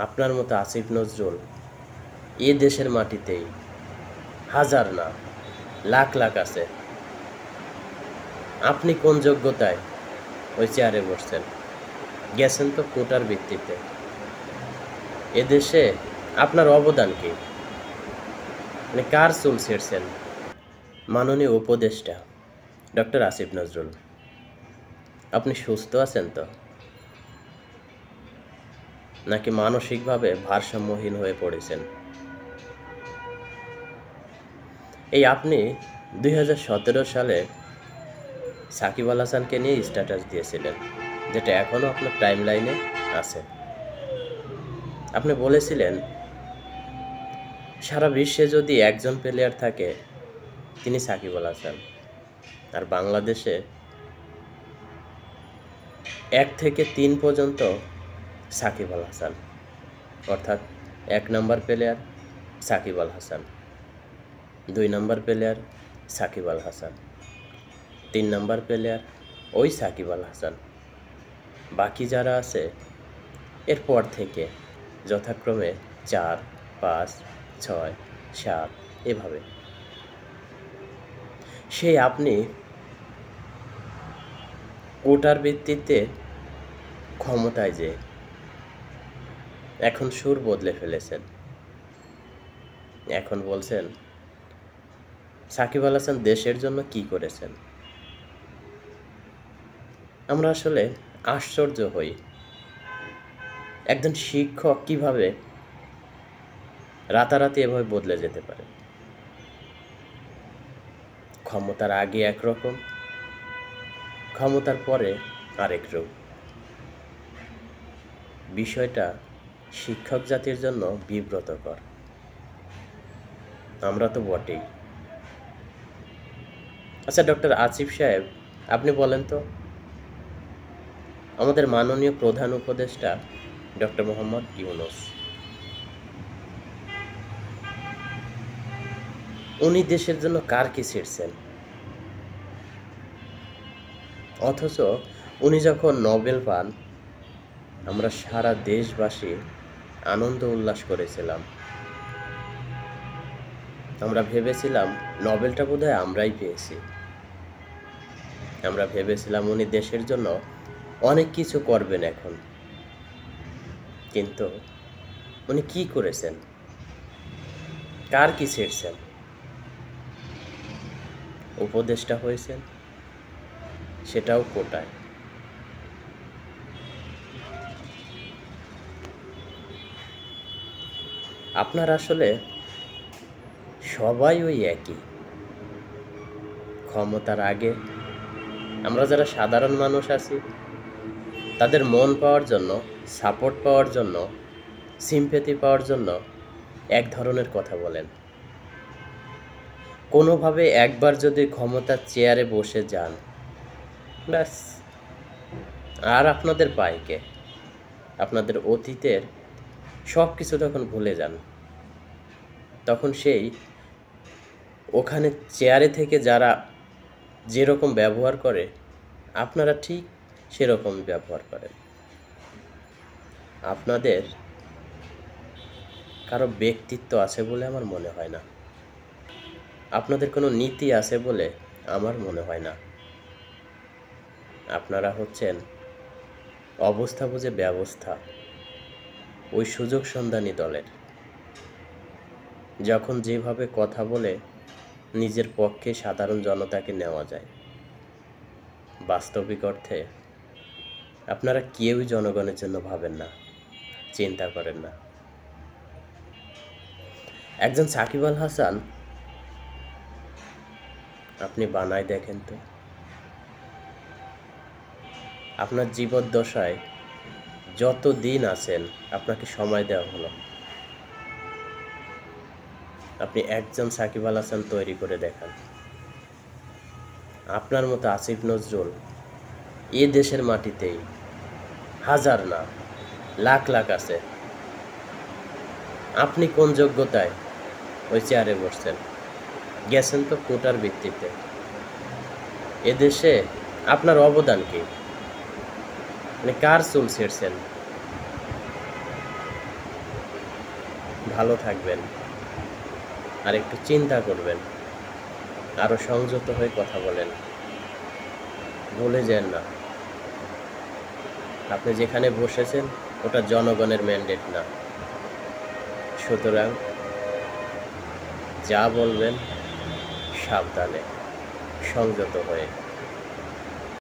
আপনার মতো আসিফ নজরুল এ দেশের মাটিতেই হাজার না লাখ লাখ আছে। আপনি কোন যোগ্যতায় ওই চেয়ারে বসছেন? গেছেন তো কোটার ভিত্তিতে। এদেশে আপনার অবদান কি? মানে কার চুল ছিঁড়ছেন? মাননীয় উপদেষ্টা ডক্টর আসিফ নজরুল, আপনি সুস্থ আছেন তো, নাকি মানসিকভাবে ভারসাম্যহীন হয়ে পড়েছেন? এই আপনি 2017 সালে সাকিব আল হাসানকে নিয়ে স্ট্যাটাস দিয়েছিলেন, যেটা এখনও আপনার টাইম লাইনে আছে। আপনি বলেছিলেন সারা বিশ্বে যদি একজন প্লেয়ার থাকে তিনি সাকিব আল হাসান, আর বাংলাদেশে 1 থেকে 3 পর্যন্ত সাকিব আল হাসান, অর্থাৎ 1 নম্বর প্লেয়ার সাকিব আল হাসান, 2 নম্বর প্লেয়ার সাকিব আল হাসান, 3 নম্বর প্লেয়ার ওই সাকিব আল হাসান। বাকি যারা আছে এরপর থেকে যথাক্রমে 4, 5, 6, 7 এভাবে। সেই আপনি কোটার ভিত্তিতে ক্ষমতায় যে এখন সুর বদলে ফেলেছেন। এখন বলছেন সাকিব আল হাসান দেশের জন্য কি করেছেন। আমরা আসলে আশ্চর্য হই, একজন শিক্ষক কিভাবে রাতারাতি এভাবে বদলে যেতে পারে। ক্ষমতার আগে একরকম, ক্ষমতার পরে আরেক রূপ। বিষয়টা শিক্ষক জাতির জন্য বিব্রতকর। আমরা তো বটেই। আচ্ছা ডক্টর আসিফ সাহেব, আপনি বলেন তো, আমাদের মাননীয় প্রধান উপদেষ্টা ডক্টর মোহাম্মদ ইউনূস, উনি দেশের জন্য কার কি ছিঁড়ছেন? অথচ উনি যখন নোবেল পান আমরা সারা দেশবাসী আনন্দ উল্লাস করেছিলাম। আমরা ভেবেছিলাম নোবেলটা বোধহয় আমরাই পেয়েছি। আমরা ভেবেছিলাম উনি দেশের জন্য অনেক কিছু করবেন এখন। কিন্তু উনি কি করেছেন? কার কি ছিঁড়ছেন? উপদেষ্টা হয়েছেন, সেটাও কোটায়। আপনার আসলে সবাই ওই একই। ক্ষমতার আগে আমরা যারা সাধারণ মানুষ আছি তাদের মন পাওয়ার জন্য, সাপোর্ট পাওয়ার জন্য, সিম্প্যাথি পাওয়ার জন্য এক ধরনের কথা বলেন। কোনোভাবে একবার যদি ক্ষমতার চেয়ারে বসে যান, ব্যাস আর আপনাদের পায় কে? আপনাদের অতীতের সব কিছু তখন ভুলে যান। তখন সেই ওখানে চেয়ারে থেকে যারা যেরকম ব্যবহার করে আপনারা ঠিক সেরকম ব্যবহার করেন। আপনাদের কারো ব্যক্তিত্ব আছে বলে আমার মনে হয় না। আপনাদের কোনো নীতি আছে বলে আমার মনে হয় না। আপনারা হচ্ছেন অবস্থা বুঝে ব্যবস্থা, ওই সুযোগ সন্ধানী দলের। যখন যেভাবে কথা বলে নিজের পক্ষে সাধারণ জনতাকে নেওয়া যায়, বাস্তবিক অর্থে আপনারা কেউই জনগণের জন্য ভাবেন না, চিন্তা করেন না। একজন সাকিব আল হাসান আপনি বানায় দেখেন তো, আপনার জীবদ্দশায় যত দিন আছেন আপনাকে সময় দেওয়া হলো, আপনি একজন সাকিব আল হাসান তৈরি করে দেখান। আপনার মতো আসিফ নজরুল এ দেশের মাটিতেই হাজার না লাখ লাখ আছে। আপনি কোন যোগ্যতায় ওই চেয়ারে বসছেন? গেছেন তো কোটার ভিত্তিতে। এদেশে আপনার অবদান কি? মানে কার চুল ছিঁড়ছেন? ভালো থাকবেন, আর একটু চিন্তা করবেন, আরও সংযত হয়ে কথা বলেন। ভুলে যান না, আপনি যেখানে বসেছেন ওটা জনগণের ম্যান্ডেট না। সুতরাং যা বলবেন সাবধানে, সংযত হয়ে।